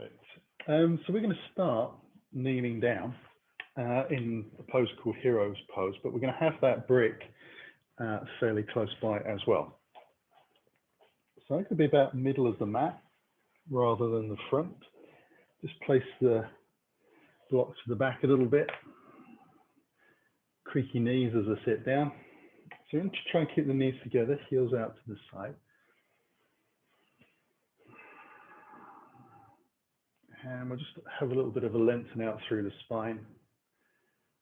Perfect. So we're going to start kneeling down in a pose called Hero's Pose, but we're going to have that brick fairly close by as well. So it could be about middle of the mat rather than the front. Just place the blocks to the back a little bit. Creaky knees as I sit down. So you're going to try and keep the knees together, heels out to the side. And we'll just have a little bit of a lengthen out through the spine.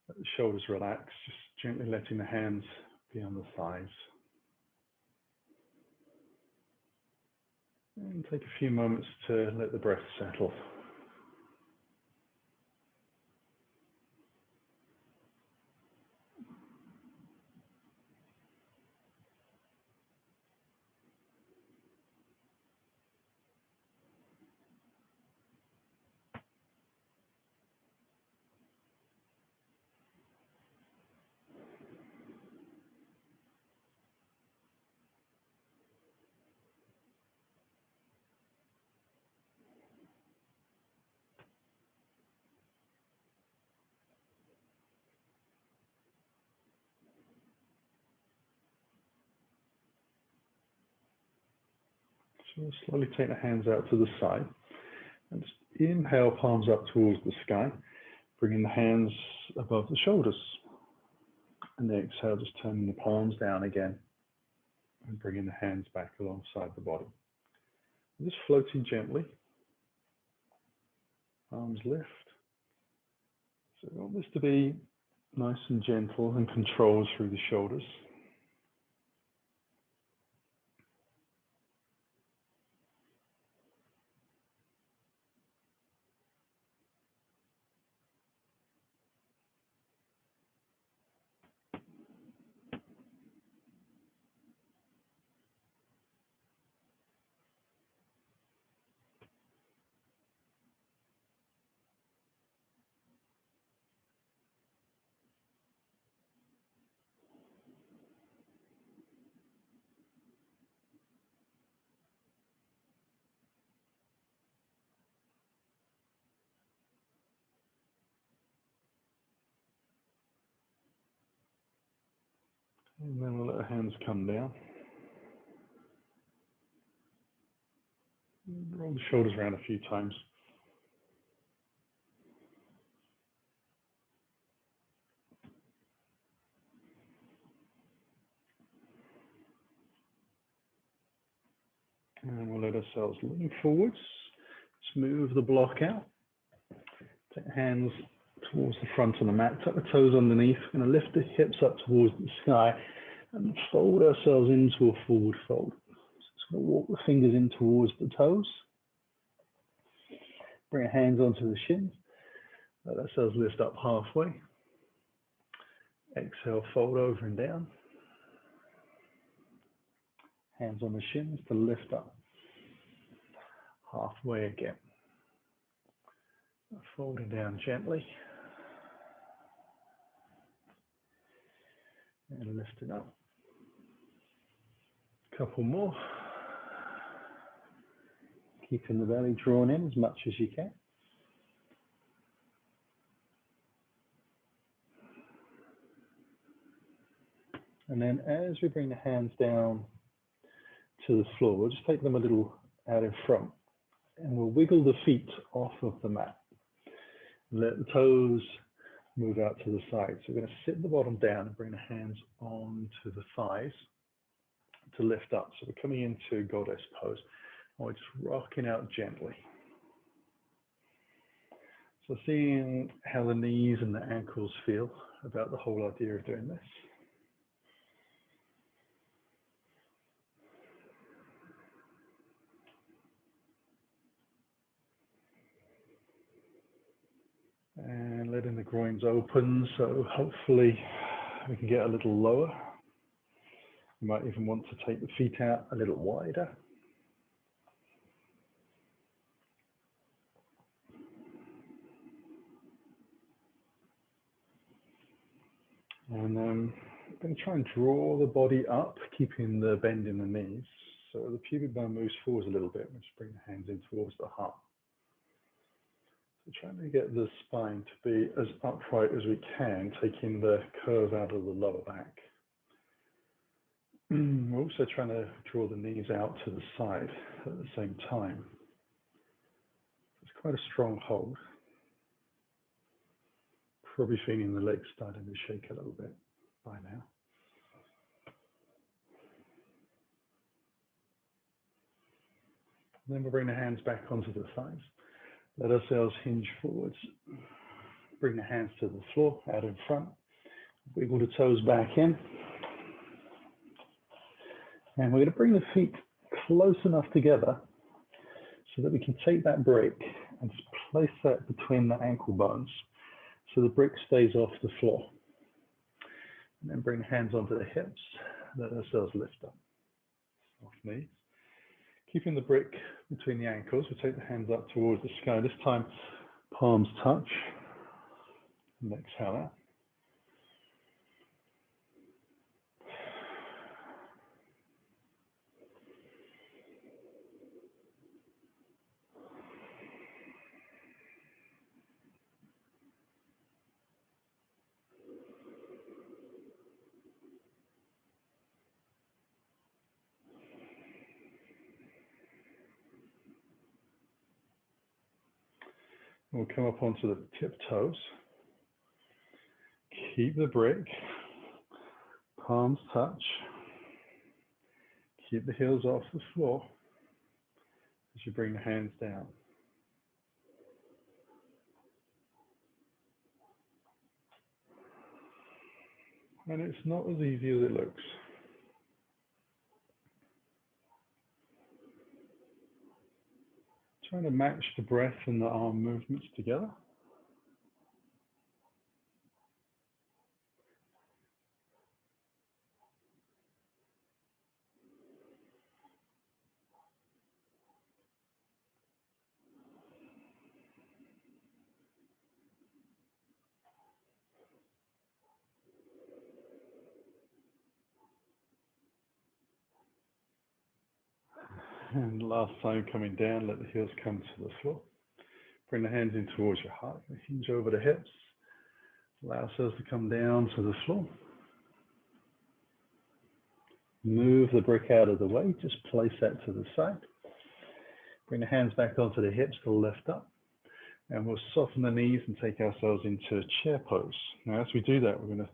Let the shoulders relax, just gently letting the hands be on the thighs. And take a few moments to let the breath settle. So we'll slowly take the hands out to the side and just inhale, palms up towards the sky, bringing the hands above the shoulders. And then exhale, just turning the palms down again and bringing the hands back alongside the body. And just floating gently, arms lift. So we want this to be nice and gentle and controlled through the shoulders. And then we'll let the hands come down. Roll the shoulders around a few times. And we'll let ourselves lean forwards. Just move the block out. Take the hands towards the front of the mat. Tuck the toes underneath. We're going to lift the hips up towards the sky and fold ourselves into a forward fold. Just going to walk the fingers in towards the toes. Bring our hands onto the shins. Let ourselves lift up halfway. Exhale, fold over and down. Hands on the shins to lift up. Halfway again. Folding down gently. And lifting up. A couple more. Keeping the belly drawn in as much as you can. And then as we bring the hands down to the floor, we'll just take them a little out in front and we'll wiggle the feet off of the mat. Let the toes move out to the side. So we're going to sit the bottom down and bring the hands onto the thighs to lift up. So we're coming into goddess pose and we're just rocking out gently. So seeing how the knees and the ankles feel about the whole idea of doing this. And letting the groins open, so hopefully we can get a little lower. You might even want to take the feet out a little wider. And I'm going to try and draw the body up, keeping the bend in the knees. So the pubic bone moves forwards a little bit. We'll just bring the hands in towards the heart. So trying to get the spine to be as upright as we can, taking the curve out of the lower back. We're also trying to draw the knees out to the side at the same time. It's quite a strong hold. Probably feeling the legs starting to shake a little bit by now. Then we'll bring the hands back onto the thighs. Let ourselves hinge forwards. Bring the hands to the floor, out in front. Wiggle the toes back in. And we're going to bring the feet close enough together so that we can take that brick and just place that between the ankle bones so the brick stays off the floor. And then bring the hands onto the hips. Let ourselves lift up. Soft knees. Keeping the brick between the ankles, we take the hands up towards the sky. This time, palms touch. And exhale out. We'll come up onto the tip toes. Keep the brick. Palms touch. Keep the heels off the floor as you bring the hands down. And it's not as easy as it looks. Trying to match the breath and the arm movements together. And last time coming down, let the heels come to the floor. Bring the hands in towards your heart. Hinge over the hips. Allow ourselves to come down to the floor. Move the brick out of the way. Just place that to the side. Bring the hands back onto the hips to lift up. And we'll soften the knees and take ourselves into a chair pose. Now, as we do that, we're going to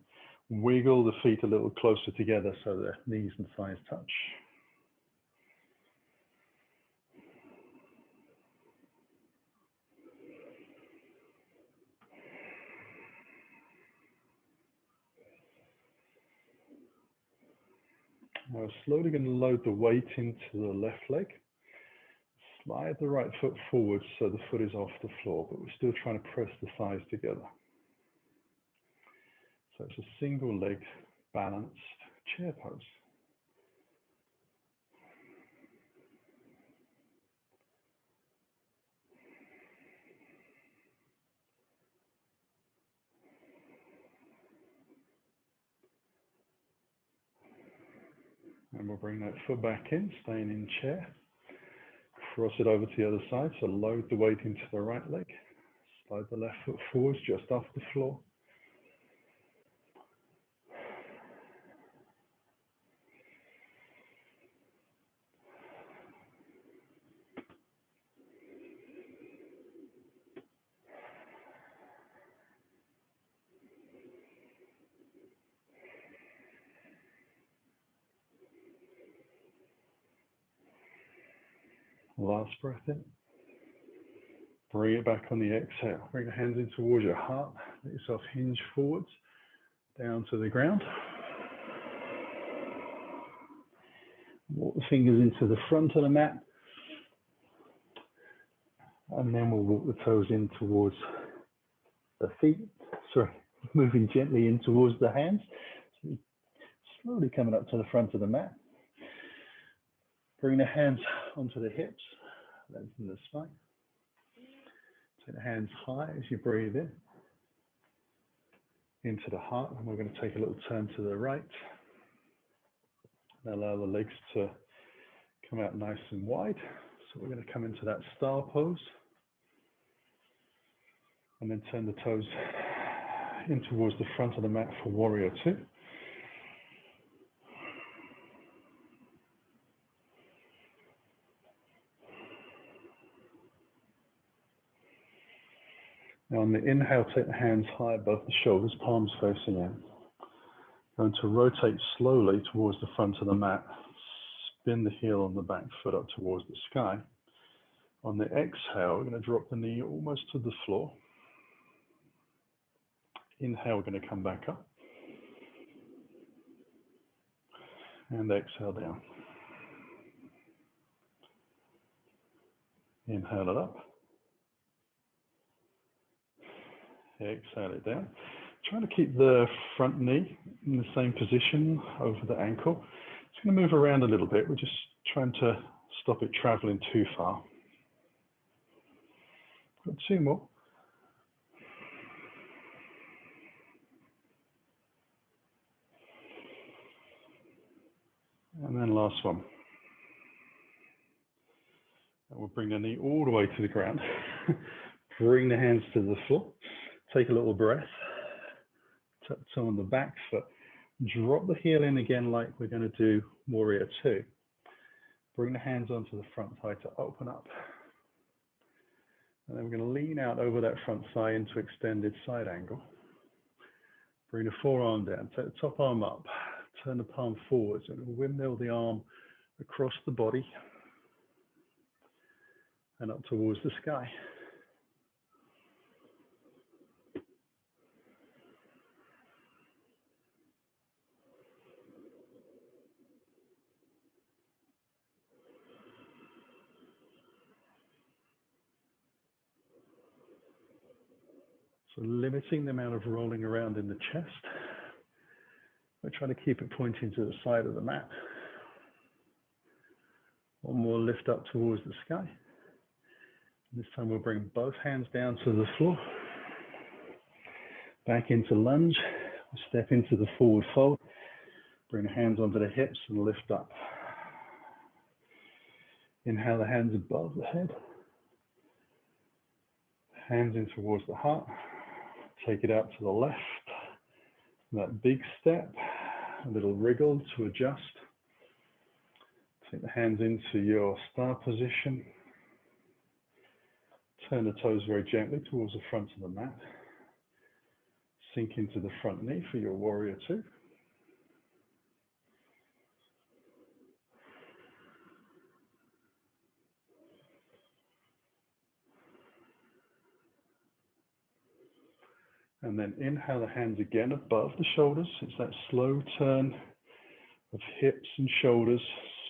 wiggle the feet a little closer together so the knees and thighs touch. We're slowly going to load the weight into the left leg. Slide the right foot forward so the foot is off the floor, but we're still trying to press the thighs together. So it's a single leg balanced chair pose. And we'll bring that foot back in, staying in chair. Cross it over to the other side, so load the weight into the right leg. Slide the left foot forwards just off the floor. Last breath in. Bring it back on the exhale. Bring the hands in towards your heart. Let yourself hinge forwards, down to the ground. Walk the fingers into the front of the mat. And then we'll walk the toes in towards the feet. Sorry, moving gently in towards the hands. So slowly coming up to the front of the mat. Bring the hands onto the hips, lengthen the spine. Take the hands high as you breathe in, into the heart, and we're going to take a little turn to the right. And allow the legs to come out nice and wide. So we're going to come into that star pose. And then turn the toes in towards the front of the mat for warrior two. Now on the inhale, take the hands high above the shoulders, palms facing in. Going to rotate slowly towards the front of the mat. Spin the heel on the back foot up towards the sky. On the exhale, we're going to drop the knee almost to the floor. Inhale, we're going to come back up. And exhale down. Inhale it up. Exhale it down. Try to keep the front knee in the same position over the ankle. It's going to move around a little bit. We're just trying to stop it traveling too far. Got two more. And then last one. And we'll bring the knee all the way to the ground. Bring the hands to the floor. Take a little breath. Tap on the back foot. Drop the heel in again like we're going to do warrior two. Bring the hands onto the front thigh to open up. And then we're going to lean out over that front thigh into extended side angle. Bring the forearm down. Take the top arm up. Turn the palm forwards and windmill the arm across the body and up towards the sky. So limiting the amount of rolling around in the chest. We're trying to keep it pointing to the side of the mat. One more lift up towards the sky. This time we'll bring both hands down to the floor. Back into lunge. We'll step into the forward fold. Bring the hands onto the hips and lift up. Inhale the hands above the head. Hands in towards the heart. Take it out to the left. That big step, a little wriggle to adjust. Take the hands into your star position. Turn the toes very gently towards the front of the mat. Sink into the front knee for your warrior two. And then inhale the hands again above the shoulders. It's that slow turn of hips and shoulders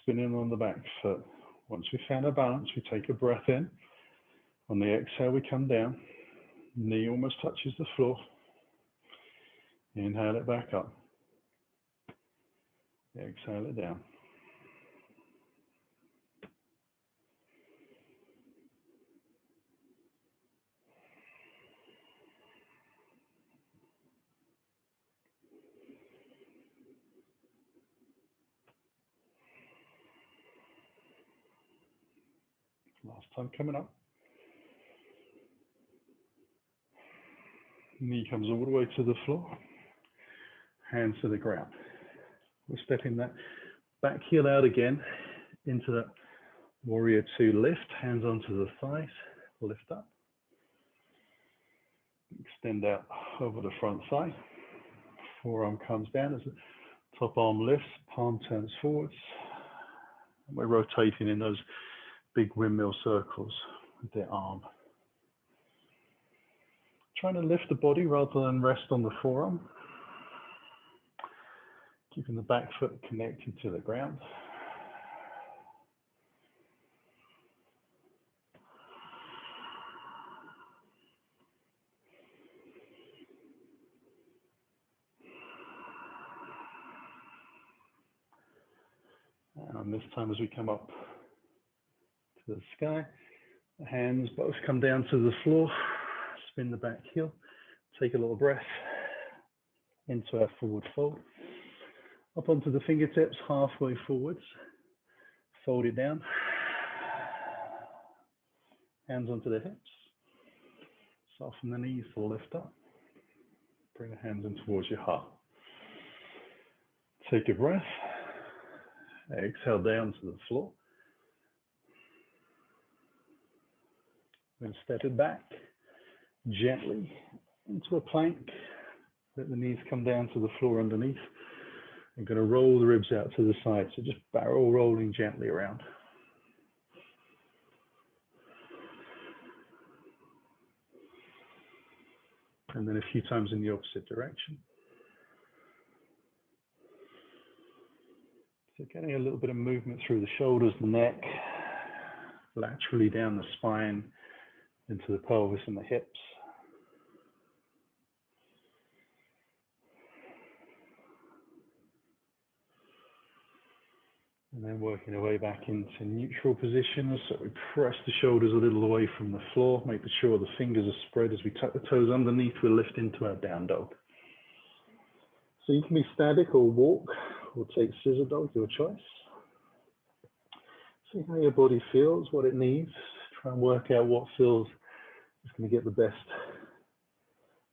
spinning on the back foot. Once we found our balance, we take a breath in. On the exhale, we come down. Knee almost touches the floor. Inhale it back up. Exhale it down. Last time coming up. Knee comes all the way to the floor. Hands to the ground. We're stepping that back heel out again into that warrior two lift. Hands onto the thighs. Lift up. Extend out over the front thigh. Forearm comes down as the top arm lifts. Palm turns forwards. And we're rotating in those big windmill circles with the arm. Trying to lift the body rather than rest on the forearm. Keeping the back foot connected to the ground. And this time as we come up to the sky, the hands both come down to the floor, spin the back heel, take a little breath into our forward fold. Up onto the fingertips, halfway forwards, fold it down, hands onto the hips, Soften the knees to lift up. Bring the hands in towards your heart. Take a breath. Exhale down to the floor. Then step it back gently into a plank. Let the knees come down to the floor underneath. You're going to roll the ribs out to the side. So just barrel rolling gently around. And then a few times in the opposite direction. So getting a little bit of movement through the shoulders, the neck, laterally down the spine, into the pelvis and the hips. And then working our way back into neutral position. So we press the shoulders a little away from the floor, making sure the fingers are spread as we tuck the toes underneath. We lift into our down dog. So you can be static or walk, or take scissor dog, your choice. See how your body feels, what it needs. Try and work out what feels is going to get the best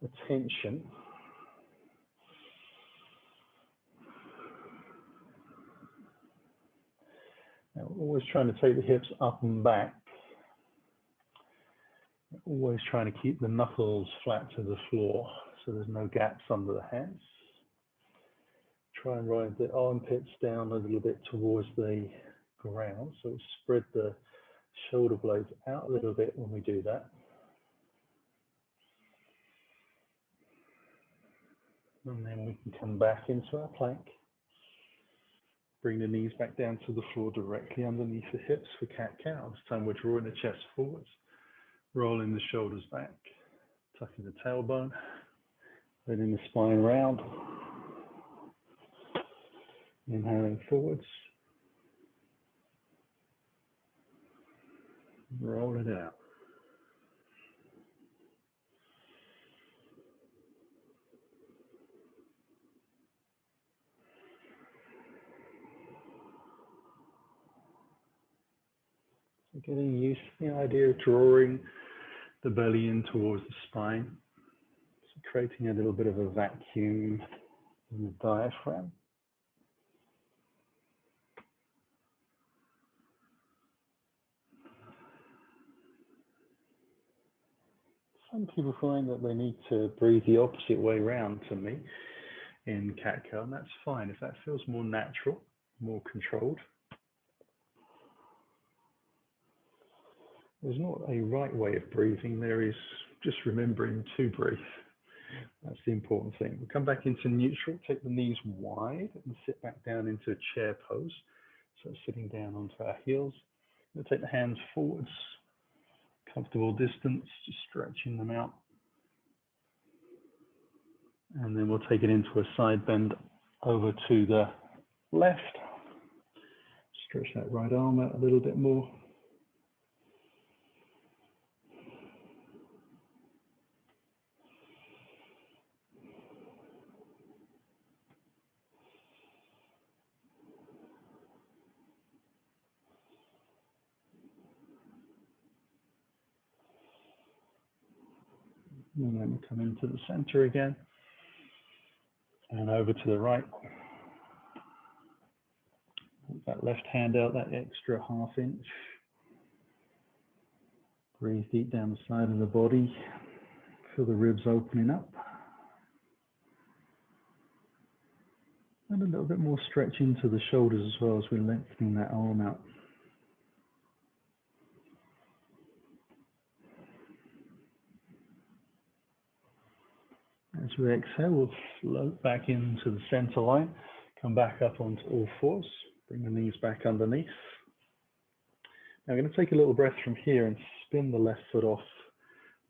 attention. Now, always trying to take the hips up and back. Always trying to keep the knuckles flat to the floor so there's no gaps under the hands. Try and ride the armpits down a little bit towards the ground. So spread the shoulder blades out a little bit when we do that. And then we can come back into our plank. Bring the knees back down to the floor directly underneath the hips for cat-cow. This time we're drawing the chest forwards, rolling the shoulders back, tucking the tailbone, letting the spine round. Inhaling forwards, rolling it out. So getting used to the idea of drawing the belly in towards the spine, so creating a little bit of a vacuum in the diaphragm. Some people find that they need to breathe the opposite way around to me in cat-cow, and that's fine if that feels more natural, more controlled. There's not a right way of breathing, there is just remembering to breathe. That's the important thing. We'll come back into neutral, take the knees wide and sit back down into a chair pose. So sitting down onto our heels. We'll take the hands forwards, comfortable distance, just stretching them out. And then we'll take it into a side bend over to the left. Stretch that right arm out a little bit more. And then come into the center again. And over to the right. Put that left hand out, that extra ½ inch. Breathe deep down the side of the body. Feel the ribs opening up. And a little bit more stretch into the shoulders as well as we're lengthening that arm out. As we exhale, we'll float back into the center line, come back up onto all fours, bring the knees back underneath. Now I'm going to take a little breath from here and spin the left foot off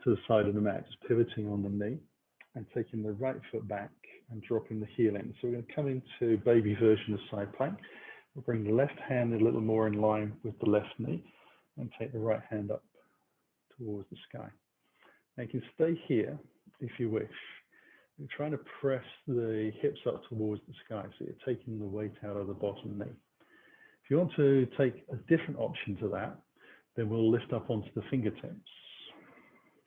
to the side of the mat, just pivoting on the knee and taking the right foot back and dropping the heel in. So we're going to come into baby version of side plank. We'll bring the left hand a little more in line with the left knee and take the right hand up towards the sky. Now you can stay here if you wish. You're trying to press the hips up towards the sky, so you're taking the weight out of the bottom knee. If you want to take a different option to that, then we'll lift up onto the fingertips.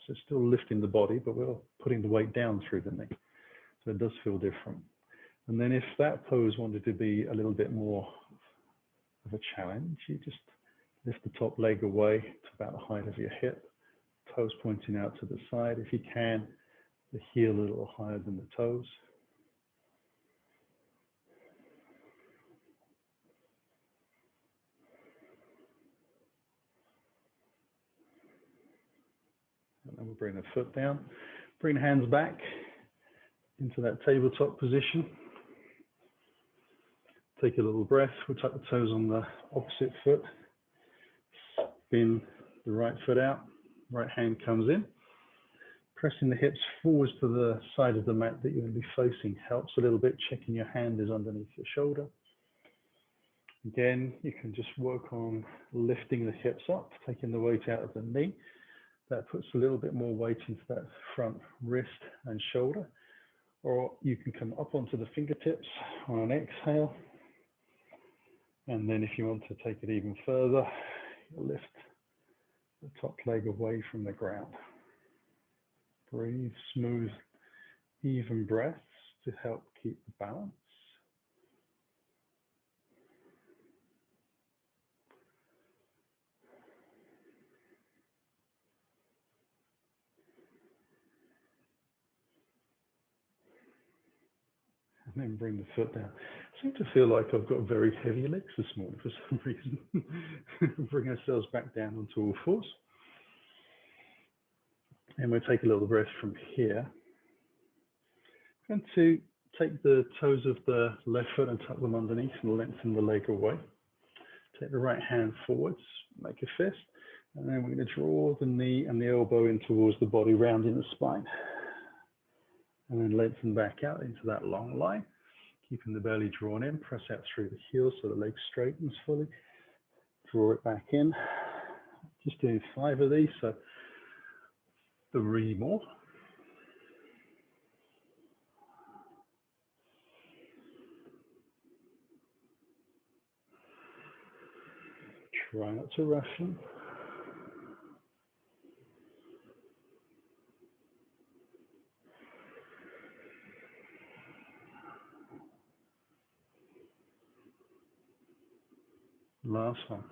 So it's still lifting the body, but we're putting the weight down through the knee. So it does feel different. And then if that pose wanted to be a little bit more of a challenge, you just lift the top leg away to about the height of your hip, toes pointing out to the side. If you can, the heel a little higher than the toes. And then we'll bring the foot down, bring the hands back into that tabletop position. Take a little breath, we'll tuck the toes on the opposite foot, spin the right foot out, right hand comes in. Pressing the hips forwards to the side of the mat that you're going to be facing helps a little bit, checking your hand is underneath your shoulder. Again, you can just work on lifting the hips up, taking the weight out of the knee. That puts a little bit more weight into that front wrist and shoulder. Or you can come up onto the fingertips on an exhale. And then if you want to take it even further, lift the top leg away from the ground. Breathe smooth, even breaths to help keep the balance. And then bring the foot down. I seem to feel like I've got very heavy legs this morning for some reason. Bring ourselves back down onto all fours. And we'll take a little breath from here. And to take the toes of the left foot and tuck them underneath and lengthen the leg away. Take the right hand forwards, make a fist. And then we're going to draw the knee and the elbow in towards the body, rounding the spine. And then lengthen back out into that long line. Keeping the belly drawn in, press out through the heels so the leg straightens fully. Draw it back in. Just doing 5 of these, so 3 more. Try not to rush them. Last one.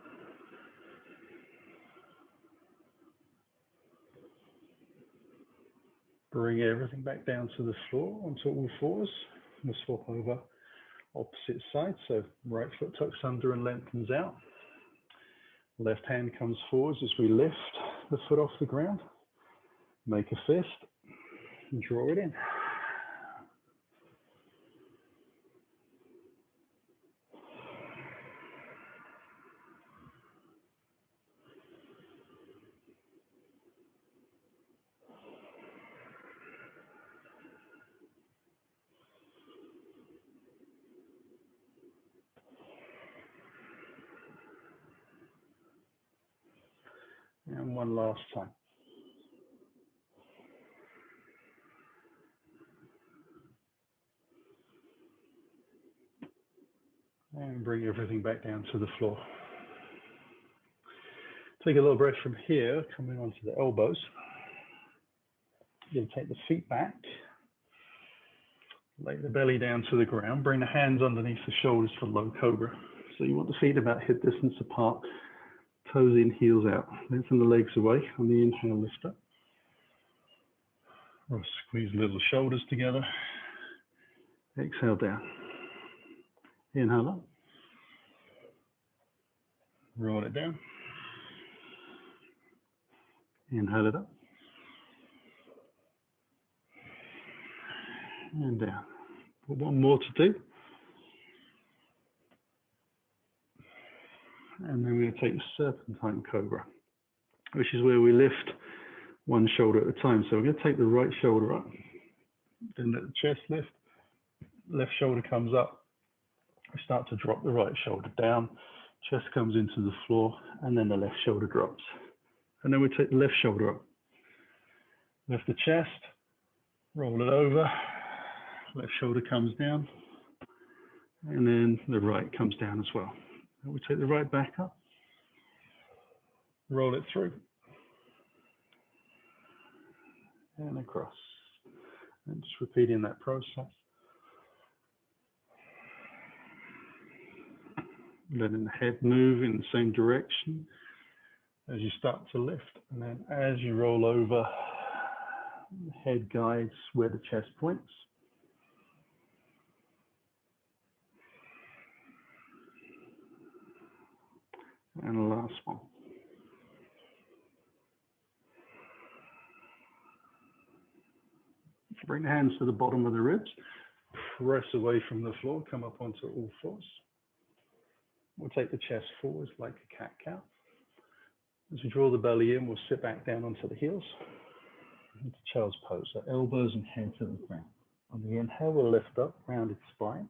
Bring everything back down to the floor onto all fours. We'll swap over opposite side. So right foot tucks under and lengthens out. Left hand comes forwards as we lift the foot off the ground. Make a fist and draw it in. And one last time. And bring everything back down to the floor. Take a little breath from here, coming onto the elbows. You'll take the feet back. Lay the belly down to the ground. Bring the hands underneath the shoulders for low cobra. So you want the feet about hip distance apart. Toes in, heels out. Lengthen the legs away. On the inhale, lift up. Or squeeze little shoulders together. Exhale down. Inhale up. Roll it down. Inhale it up. And down. Got one more to do. And then we're going to take serpentine cobra, which is where we lift one shoulder at a time. So we're going to take the right shoulder up, then let the chest lift, left shoulder comes up. We start to drop the right shoulder down, chest comes into the floor, and then the left shoulder drops. And then we take the left shoulder up, lift the chest, roll it over, left shoulder comes down, and then the right comes down as well. And we take the right back up, roll it through, and across. And just repeating that process. Letting the head move in the same direction as you start to lift. And then as you roll over, the head guides where the chest points. And the last one. Bring the hands to the bottom of the ribs. Press away from the floor, come up onto all fours. We'll take the chest forwards like a cat-cow. As we draw the belly in, we'll sit back down onto the heels. Into child's pose, so elbows and head to the ground. On the inhale, we'll lift up, rounded spine.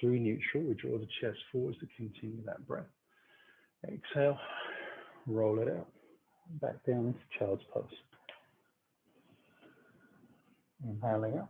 Through neutral, we draw the chest forwards to continue that breath. Exhale, roll it out. Back down into child's pose. Inhaling out.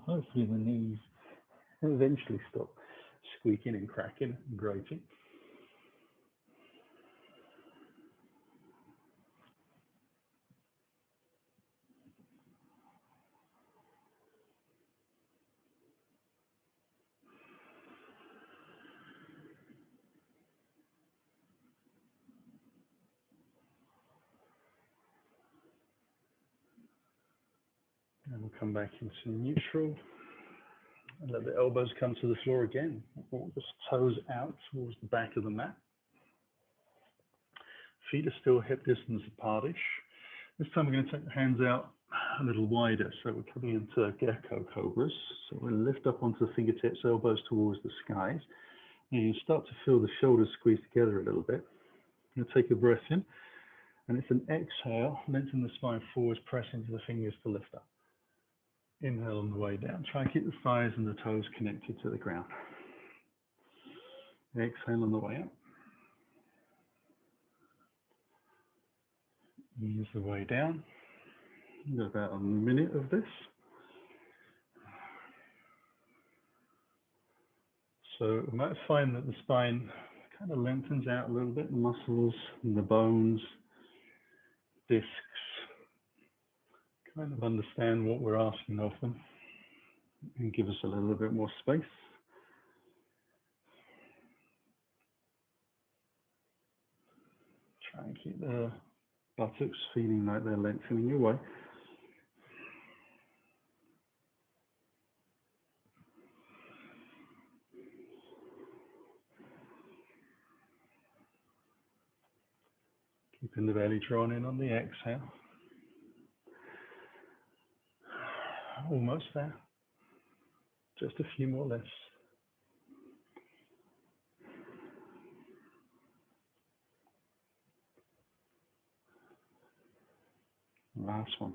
Hopefully the knees eventually stop squeaking and cracking and grating. And we'll come back into neutral and let the elbows come to the floor again. Walk the toes out towards the back of the mat. Feet are still hip distance apart-ish. This time we're going to take the hands out a little wider. So we're coming into gecko cobras. So we'll lift up onto the fingertips, elbows towards the skies. And you start to feel the shoulders squeeze together a little bit. You'll take a breath in, and it's an exhale. Lengthen the spine forwards, press into the fingers to lift up. Inhale on the way down. Try and keep the thighs and the toes connected to the ground. Exhale on the way up. Ease the way down. Got about a minute of this. So you might find that the spine kind of lengthens out a little bit, the muscles and the bones, discs. Kind of understand what we're asking of them and give us a little bit more space. Try and keep the buttocks feeling like they're lengthening away. Keeping the belly drawn in on the exhale. Almost there. Just a few more lifts. Last one.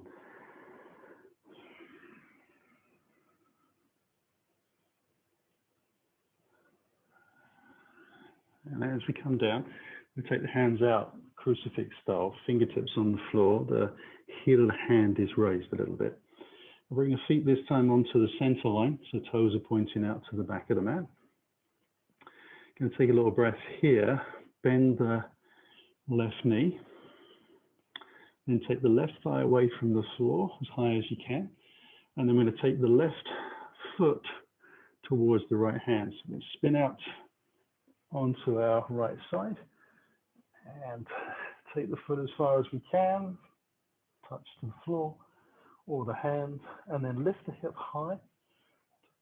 And as we come down, we take the hands out, crucifix style, fingertips on the floor. The heel of the hand is raised a little bit. Bring the feet this time onto the center line, so toes are pointing out to the back of the mat. Going to take a little breath here, bend the left knee, then take the left thigh away from the floor as high as you can, and then we're going to take the left foot towards the right hand. So we're going to spin out onto our right side and take the foot as far as we can, touch the floor or the hand, and then lift the hip high.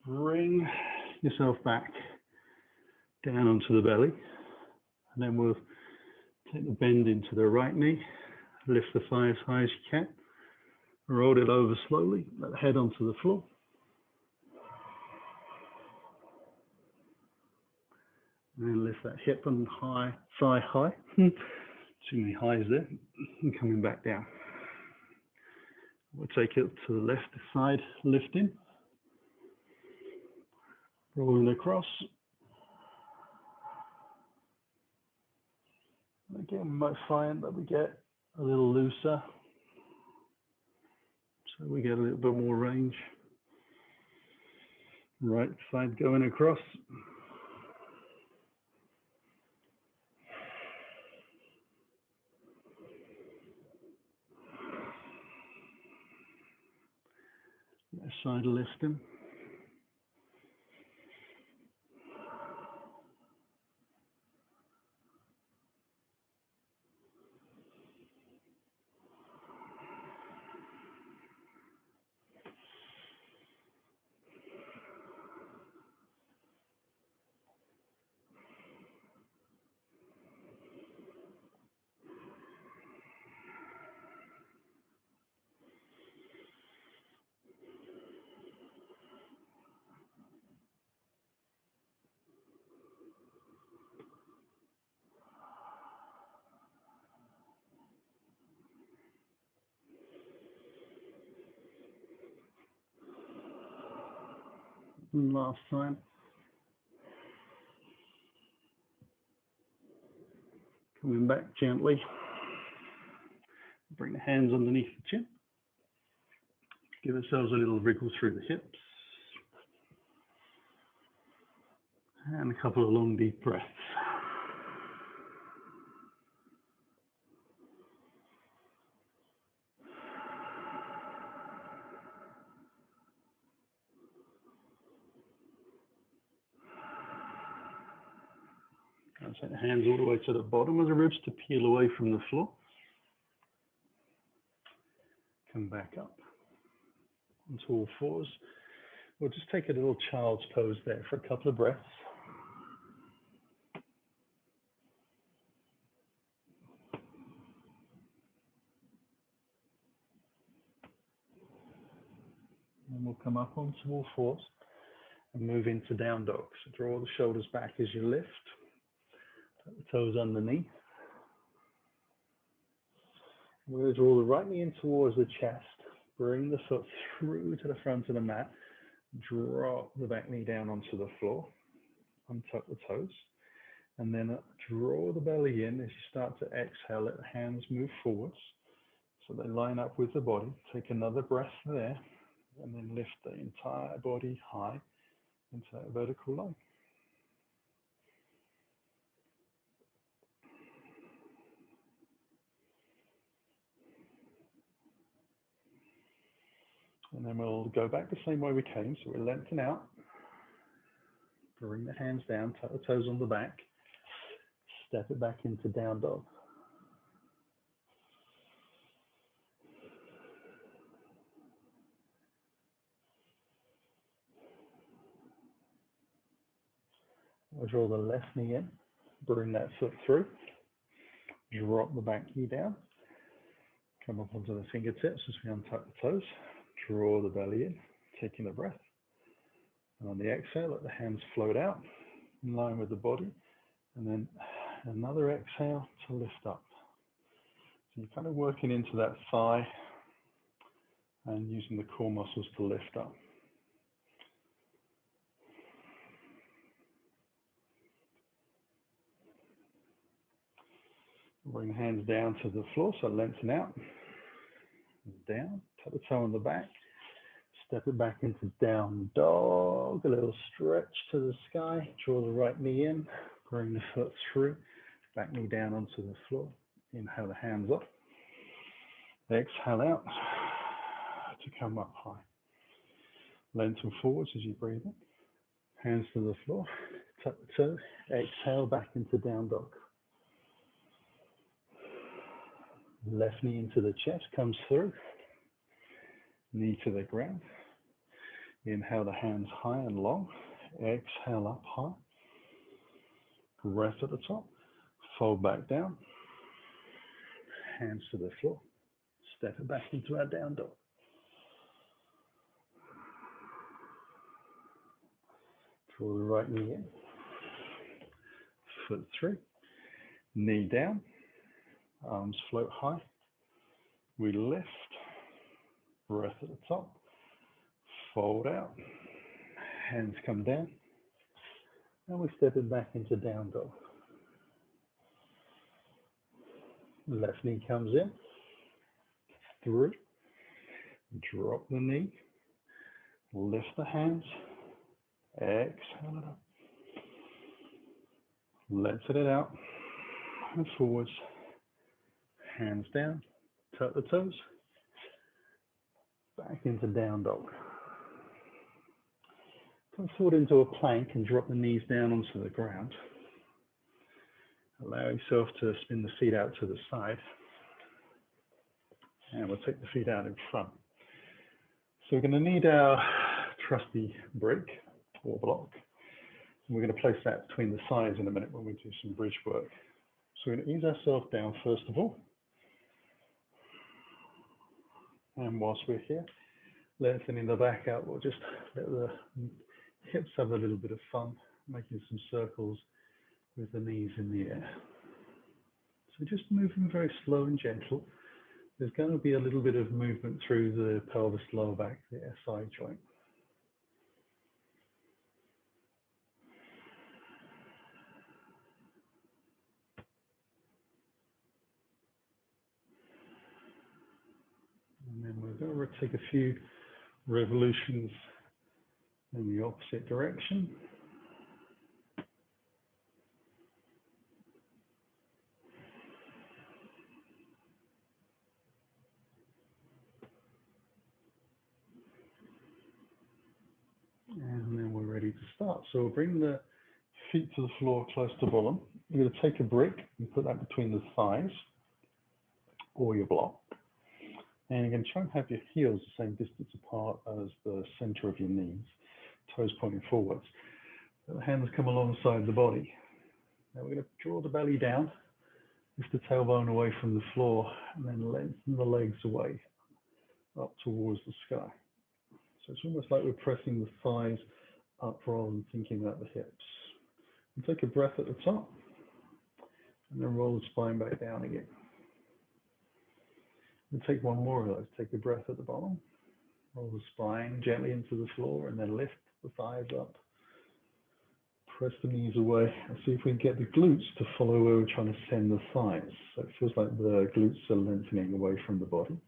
Bring yourself back down onto the belly, and then we'll take the bend into the right knee, lift the thigh as high as you can, Roll it over slowly, let the head onto the floor. And then lift that hip and high, thigh high. Too many highs there. And coming back down. We'll take it to the left side, lifting. Rolling across. Again, we might find that we get a little looser. So we get a little bit more range. Right side going across. Left side lifting. And last time. Coming back gently. Bring the hands underneath the chin. Give ourselves a little wriggle through the hips. And a couple of long deep breaths. Take the hands all the way to the bottom of the ribs to peel away from the floor. Come back up onto all fours. We'll just take a little child's pose there for a couple of breaths. And we'll come up onto all fours and move into down dog. So draw the shoulders back as you lift. Put the toes underneath. We're going to draw the right knee in towards the chest. Bring the foot through to the front of the mat. Drop the back knee down onto the floor. Untuck the toes. And then draw the belly in as you start to exhale. Let the hands move forwards so they line up with the body. Take another breath there. And then lift the entire body high into that vertical line. And then we'll go back the same way we came. So we'll lengthen out. Bring the hands down, tuck the toes on the back. Step it back into down dog. We'll draw the left knee in. Bring that foot through. Drop the back knee down. Come up onto the fingertips as we untuck the toes. Draw the belly in, taking a breath. And on the exhale, let the hands float out in line with the body. And then another exhale to lift up. So you're kind of working into that thigh and using the core muscles to lift up. Bring the hands down to the floor, so lengthen out. Down, tuck the toe on the back. Step it back into down dog. A little stretch to the sky. Draw the right knee in. Bring the foot through. Back knee down onto the floor. Inhale the hands up. Exhale out to come up high. Lengthen forwards as you breathe in. Hands to the floor. Tuck the toe. Exhale back into down dog. Left knee into the chest, comes through. Knee to the ground. Inhale the hands high and long. Exhale up high. Breath at the top. Fold back down. Hands to the floor. Step it back into our down dog. Draw the right knee in. Foot through. Knee down. Arms float high. We lift. Breath at the top. Fold out. Hands come down. And we're stepping back into down dog. Left knee comes in. Through. Drop the knee. Lift the hands. Exhale it up. Lengthen it out. And forwards. Hands down. Tuck the toes. Back into down dog. Come forward into a plank and drop the knees down onto the ground. Allow yourself to spin the feet out to the side. And we'll take the feet out in front. So we're going to need our trusty brick or block. And we're going to place that between the sides in a minute when we do some bridge work. So we're going to ease ourselves down first of all. And whilst we're here, lengthening the back out, we'll just let the hips have a little bit of fun, making some circles with the knees in the air. So just moving very slow and gentle. There's going to be a little bit of movement through the pelvis lower back, the SI joint. And then we're going to take a few revolutions in the opposite direction. And then we're ready to start. So we'll bring the feet to the floor close to bottom. You're going to take a brick and put that between the thighs or your block. And you're going to try and have your heels the same distance apart as the center of your knees, toes pointing forwards. The hands come alongside the body. Now we're going to draw the belly down, lift the tailbone away from the floor, and then lengthen the legs away up towards the sky. So it's almost like we're pressing the thighs up rather than thinking about the hips. And take a breath at the top, and then roll the spine back down again. And take one more of those. Take a breath at the bottom, roll the spine gently into the floor, and then lift the thighs up. Press the knees away, and see if we can get the glutes to follow where we're trying to send the thighs. So it feels like the glutes are lengthening away from the body.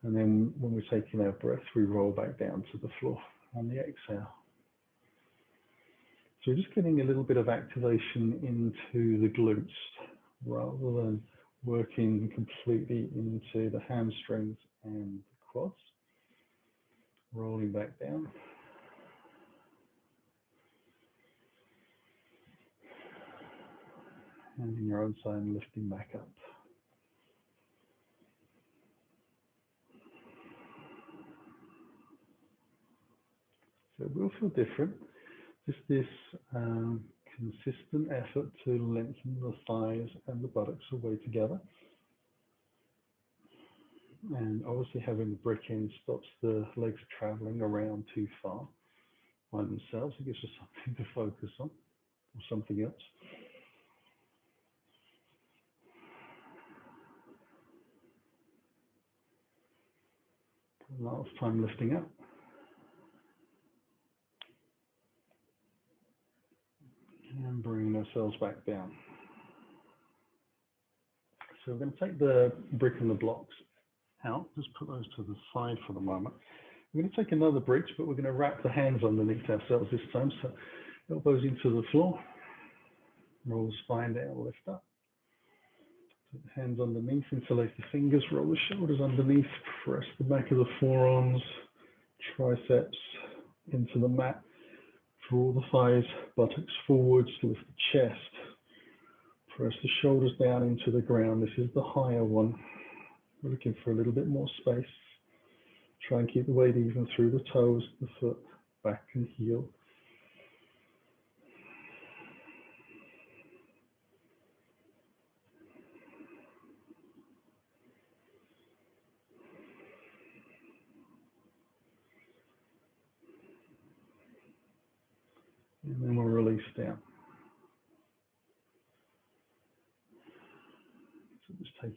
And then when we're taking our breath, we roll back down to the floor on the exhale. So we're just getting a little bit of activation into the glutes rather than working completely into the hamstrings and the quads. Rolling back down. And in your own time, lifting back up. So it will feel different. Just this consistent effort to lengthen the thighs and the buttocks away together. And obviously having the brick in stops the legs traveling around too far by themselves. It gives us something to focus on or something else. Last time lifting up. And bringing ourselves back down. So we're going to take the brick and the blocks out. Just put those to the side for the moment. We're going to take another brick, but we're going to wrap the hands underneath ourselves this time. So elbows into the floor. Roll the spine down, lift up. Put the hands underneath, interlace the fingers, roll the shoulders underneath, press the back of the forearms, triceps into the mat. Draw the thighs, buttocks forwards, lift the chest. Press the shoulders down into the ground. This is the higher one. We're looking for a little bit more space. Try and keep the weight even through the toes, the foot, back and heel.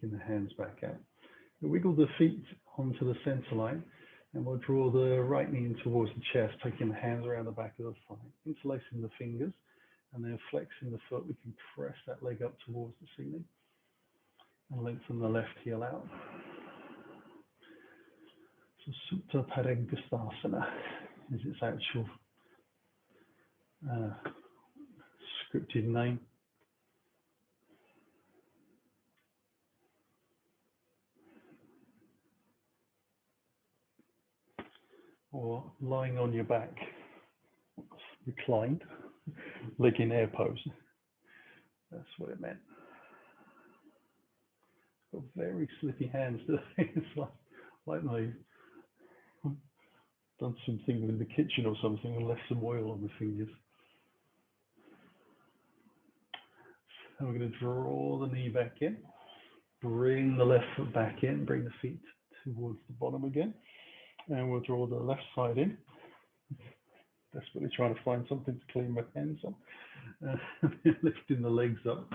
taking the hands back out. We'll wiggle the feet onto the center line, and we'll draw the right knee in towards the chest, taking the hands around the back of the thigh, interlacing the fingers, and then flexing the foot. We can press that leg up towards the ceiling and lengthen the left heel out. So Supta Padangusthasana is its actual scripted name. Or lying on your back, reclined, leg in air pose. That's what it meant. Got very slippy hands today. It's like they've done something in the kitchen or something and left some oil on the fingers. So we're going to draw the knee back in, bring the left foot back in, bring the feet towards the bottom again, and we'll draw the left side in. Desperately trying to find something to clean my hands on. Lifting the legs up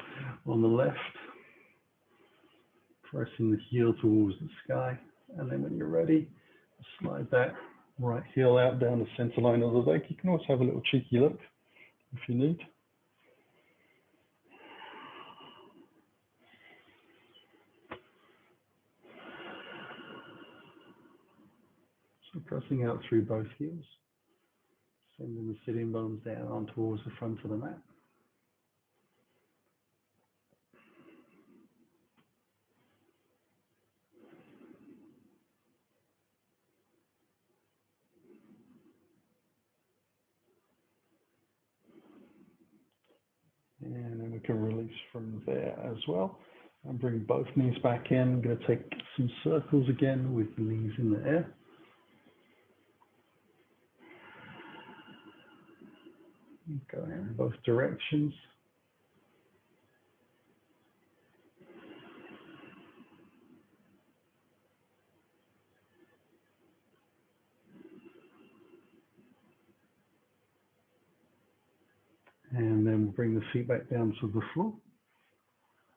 on the left, pressing the heel towards the sky, and then when you're ready, slide that right heel out down the center line of the leg. You can also have a little cheeky look if you need. So pressing out through both heels, sending the sitting bones down towards the front of the mat. And then we can release from there as well. And bring both knees back in. I'm going to take some circles again with the knees in the air. Go in both directions. And then we'll bring the feet back down to the floor.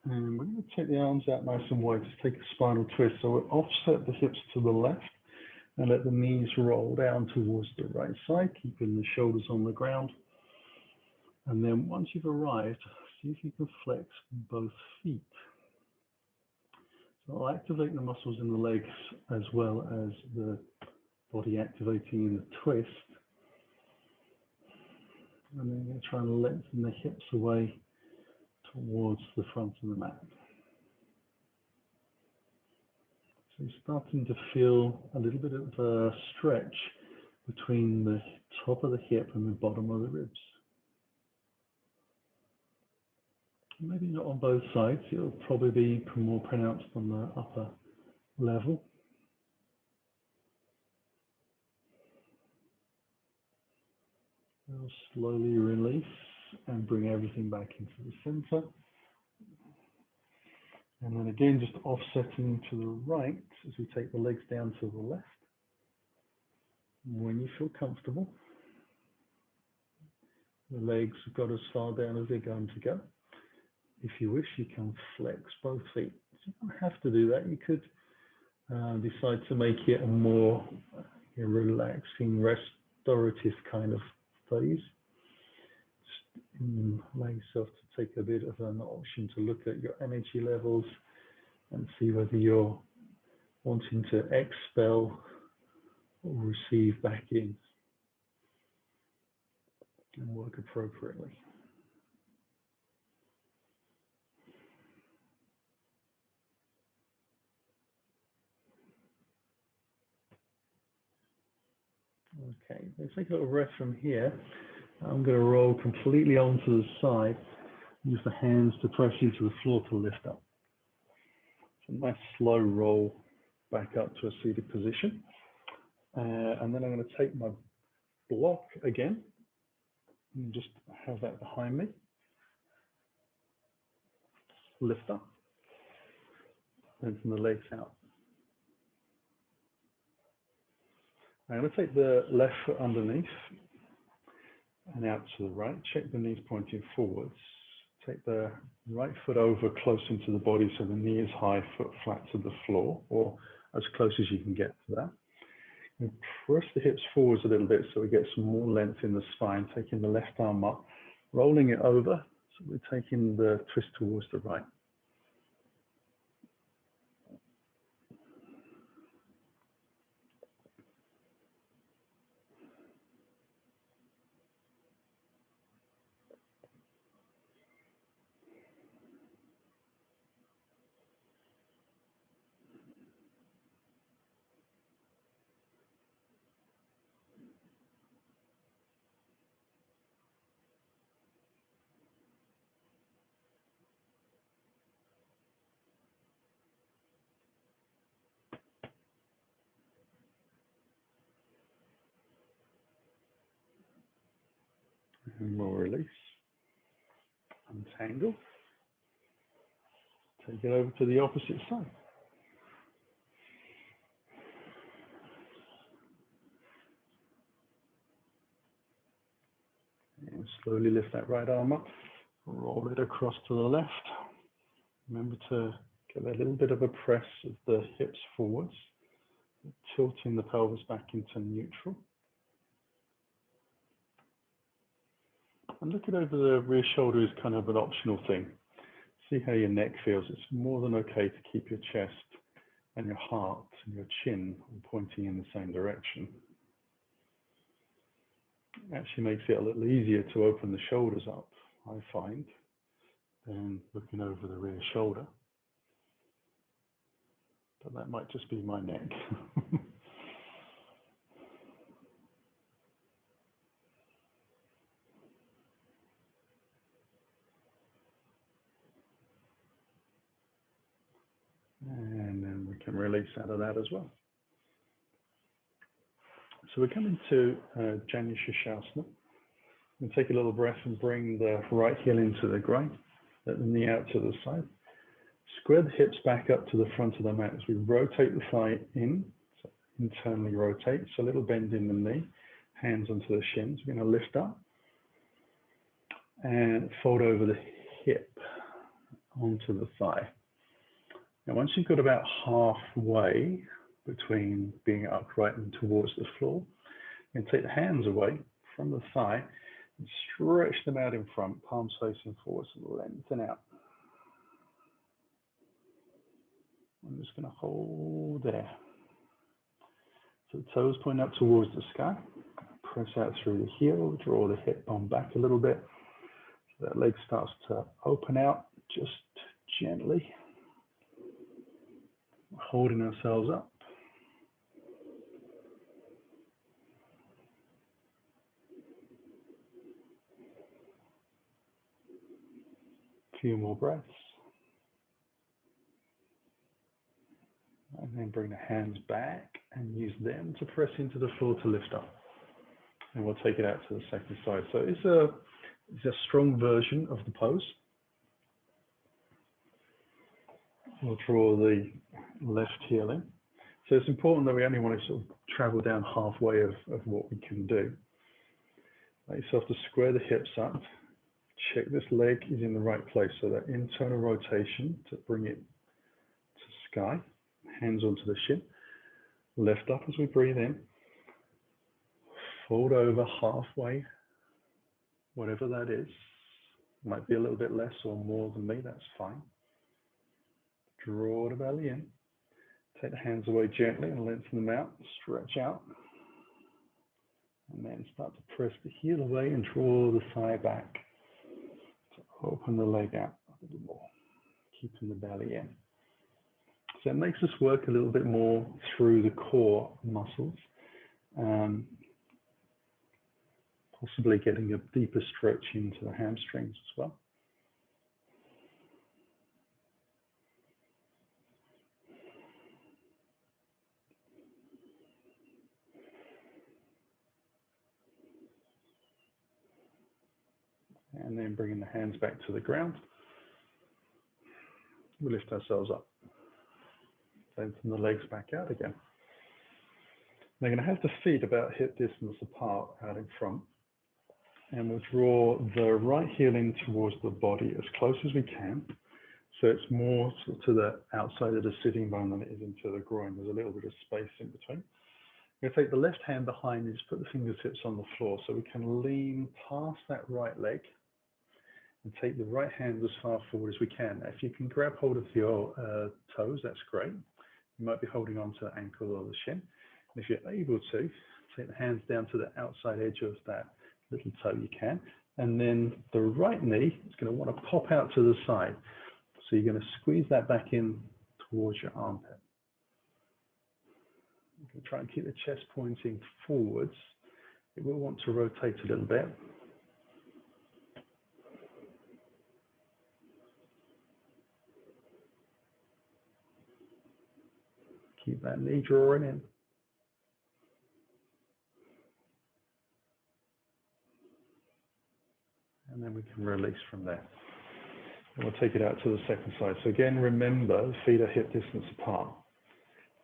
And we're going to take the arms out nice and wide, just take a spinal twist. So we'll offset the hips to the left and let the knees roll down towards the right side, keeping the shoulders on the ground. And then once you've arrived, see if you can flex both feet. So I'll activate the muscles in the legs as well as the body activating in the twist. And then we're going to try and lengthen the hips away towards the front of the mat. So you're starting to feel a little bit of a stretch between the top of the hip and the bottom of the ribs. Maybe not on both sides, it'll probably be more pronounced on the upper level. We'll slowly release and bring everything back into the center. And then again, just offsetting to the right as we take the legs down to the left. When you feel comfortable, the legs have got as far down as they're going to go. If you wish, you can flex both feet. You don't have to do that. You could decide to make it a more relaxing, restorative kind of phase. Just allow yourself to take a bit of an option to look at your energy levels and see whether you're wanting to expel or receive back in and work appropriately. Okay, let's take a little rest from here. I'm going to roll completely onto the side. Use the hands to press into the floor to lift up. So nice slow roll back up to a seated position. And then I'm going to take my block again and just have that behind me. Lift up. Lengthen the legs out. I'm going to take the left foot underneath and out to the right. Check the knees pointing forwards. Take the right foot over close into the body so the knee is high, foot flat to the floor, or as close as you can get to that. And press the hips forwards a little bit so we get some more length in the spine, taking the left arm up, rolling it over, so we're taking the twist towards the right. And we'll release, untangle, take it over to the opposite side. And slowly lift that right arm up, roll it across to the left. Remember to get a little bit of a press of the hips forwards, tilting the pelvis back into neutral. And looking over the rear shoulder is kind of an optional thing. See how your neck feels. It's more than okay to keep your chest and your heart and your chin pointing in the same direction. It actually makes it a little easier to open the shoulders up, I find, than looking over the rear shoulder. But that might just be my neck. And then we can release out of that as well. So we're coming to Janu Shirshasana. And take a little breath and bring the right heel into the groin, let the knee out to the side. Square the hips back up to the front of the mat as we rotate the thigh in, so internally rotate, so a little bend in the knee, hands onto the shins. We're going to lift up and fold over the hip onto the thigh. Now, once you've got about halfway between being upright and towards the floor, you can take the hands away from the thigh and stretch them out in front, palms facing forwards, lengthen out. I'm just going to hold there. So the toes point up towards the sky. Press out through the heel, draw the hip bone back a little bit. So that leg starts to open out just gently. Holding ourselves up. A few more breaths. And then bring the hands back and use them to press into the floor to lift up. And we'll take it out to the second side. So it's a strong version of the pose. We'll draw the left heel in. So it's important that we only want to sort of travel down halfway of what we can do. Let yourself to square the hips up. Check this leg is in the right place. So that internal rotation to bring it to sky. Hands onto the shin. Lift up as we breathe in. Fold over halfway, whatever that is. Might be a little bit less or more than me, that's fine. Draw the belly in. Take the hands away gently and lengthen them out. Stretch out. And then start to press the heel away and draw the thigh back. To open the leg out a little more, keeping the belly in. So it makes us work a little bit more through the core muscles, possibly getting a deeper stretch into the hamstrings as well. And then bringing the hands back to the ground, we lift ourselves up. Lengthen the legs back out again. They're going to have the feet about hip distance apart out in front. And we'll draw the right heel in towards the body as close as we can. So it's more to the outside of the sitting bone than it is into the groin. There's a little bit of space in between. We're going to take the left hand behind and just put the fingertips on the floor so we can lean past that right leg and take the right hand as far forward as we can. Now, if you can grab hold of your toes, that's great. You might be holding on to the ankle or the shin. And if you're able to, take the hands down to the outside edge of that little toe you can. And then the right knee is going to want to pop out to the side. So you're going to squeeze that back in towards your armpit. You can try and keep the chest pointing forwards. It will want to rotate a little bit. Keep that knee drawing in. And then we can release from there. And we'll take it out to the second side. So again, remember, the feet are hip distance apart.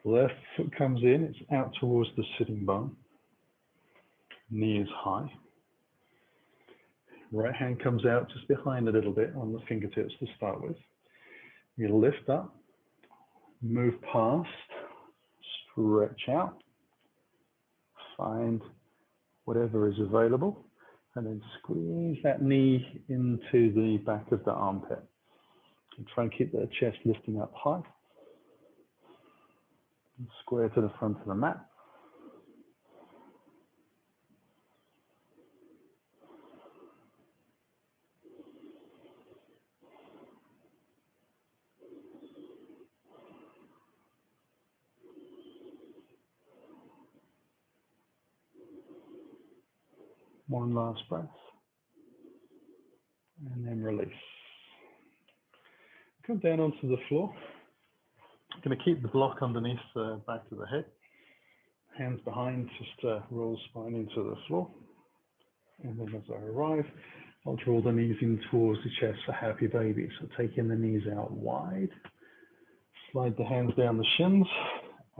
The left foot comes in, it's out towards the sitting bone. Knee is high. Right hand comes out just behind a little bit on the fingertips to start with. You lift up, move past, stretch out, find whatever is available, and then squeeze that knee into the back of the armpit. And try and keep the chest lifting up high. And square to the front of the mat. One last breath. And then release. Come down onto the floor. I'm going to keep the block underneath the back of the head. Hands behind, just roll spine into the floor. And then as I arrive, I'll draw the knees in towards the chest for happy baby. So taking the knees out wide. Slide the hands down the shins,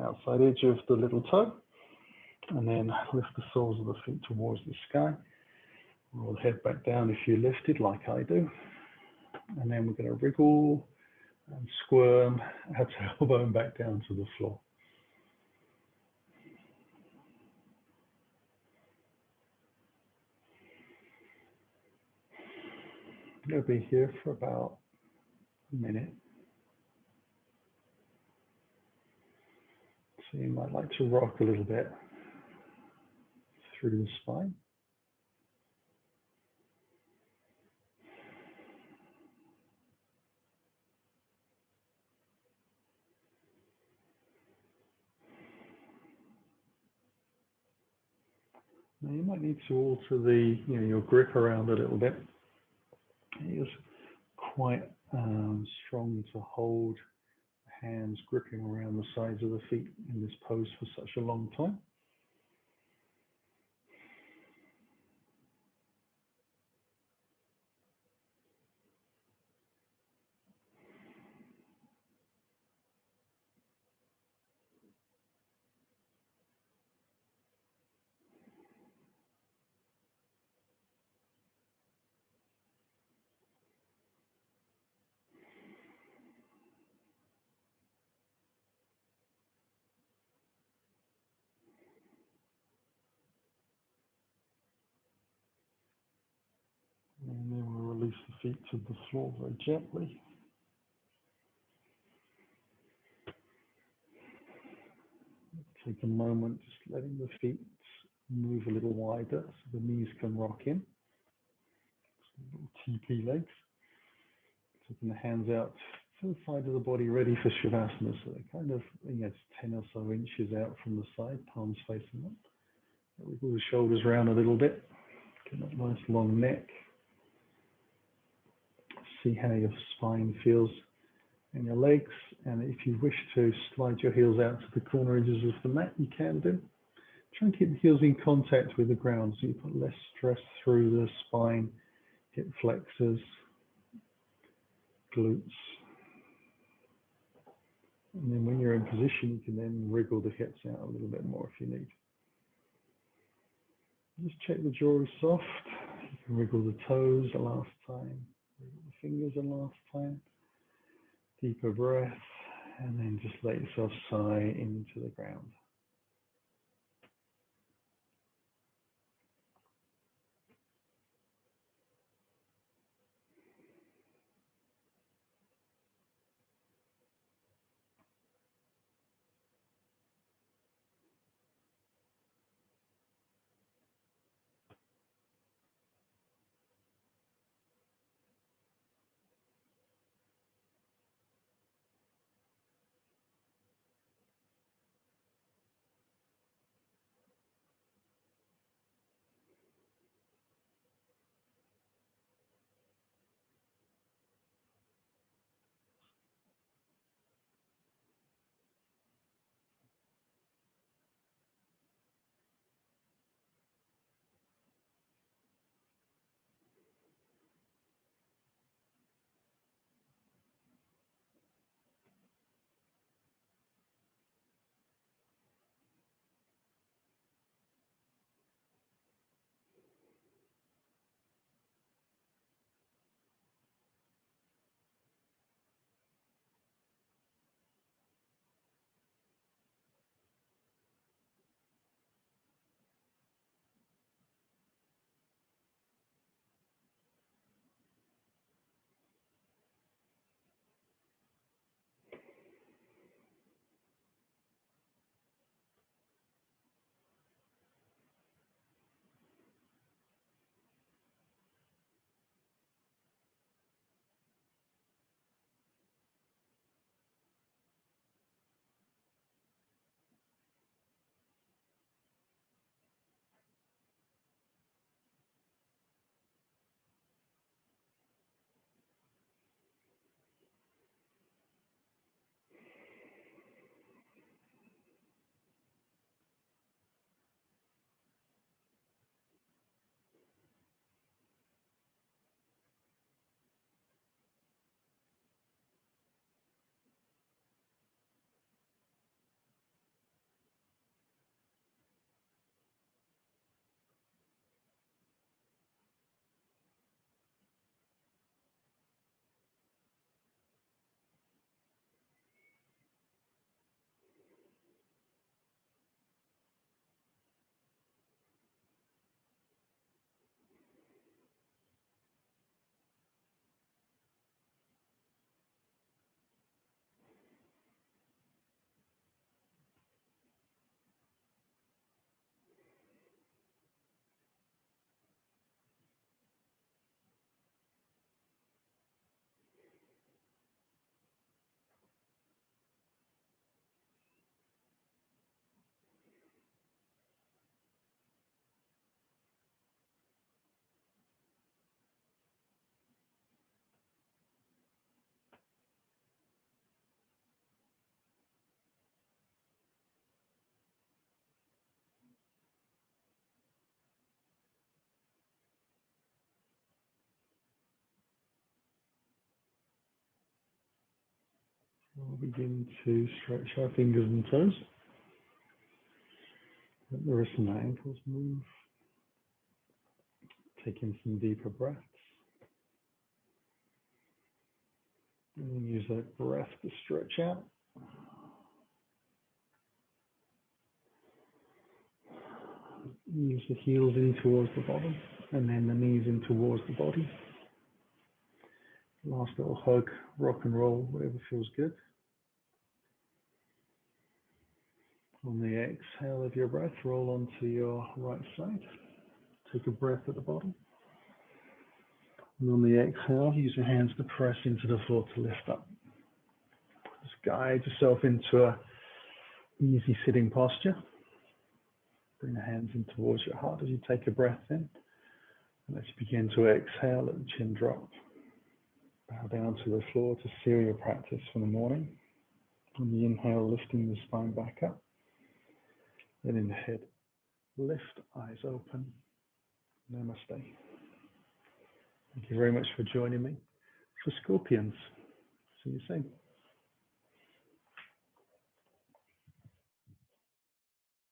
outside edge of the little toe. And then lift the soles of the feet towards the sky. Roll the head back down if you lifted like I do. And then we're going to wriggle and squirm our tailbone back down to the floor. I'm going to be here for about a minute. So you might like to rock a little bit through the spine. Now you might need to alter the, your grip around a little bit. It is quite strong to hold hands gripping around the sides of the feet in this pose for such a long time. And then we'll release the feet to the floor very gently. Take a moment, just letting the feet move a little wider so the knees can rock in. Little TP legs. Taking the hands out to the side of the body, ready for Shavasana. So they're kind of, 10 or so inches out from the side, palms facing up. Wiggle the shoulders round a little bit. Get that nice long neck. See how your spine feels in your legs. And if you wish to slide your heels out to the corner edges of the mat, you can do. Try and keep the heels in contact with the ground so you put less stress through the spine, hip flexors, glutes. And then when you're in position, you can then wriggle the hips out a little bit more if you need. Just check the jaw is soft. You Wriggle the toes the last time. Wriggle the fingers the last time. Deeper breath, and then just let yourself sigh into the ground. We'll begin to stretch our fingers and toes. Let the wrists and ankles move. Taking some deeper breaths. And then use that breath to stretch out. Use the heels in towards the bottom and then the knees in towards the body. Last little hug, rock and roll, whatever feels good. On the exhale of your breath, roll onto your right side. Take a breath at the bottom. And on the exhale, use your hands to press into the floor to lift up. Just guide yourself into a easy sitting posture. Bring the hands in towards your heart as you take a breath in. And as you begin to exhale, let the chin drop. Bow down to the floor to seal your practice for the morning. On the inhale, lifting the spine back up. Then in the head, lift, eyes open. Namaste. Thank you very much for joining me for Scorpions. See you soon.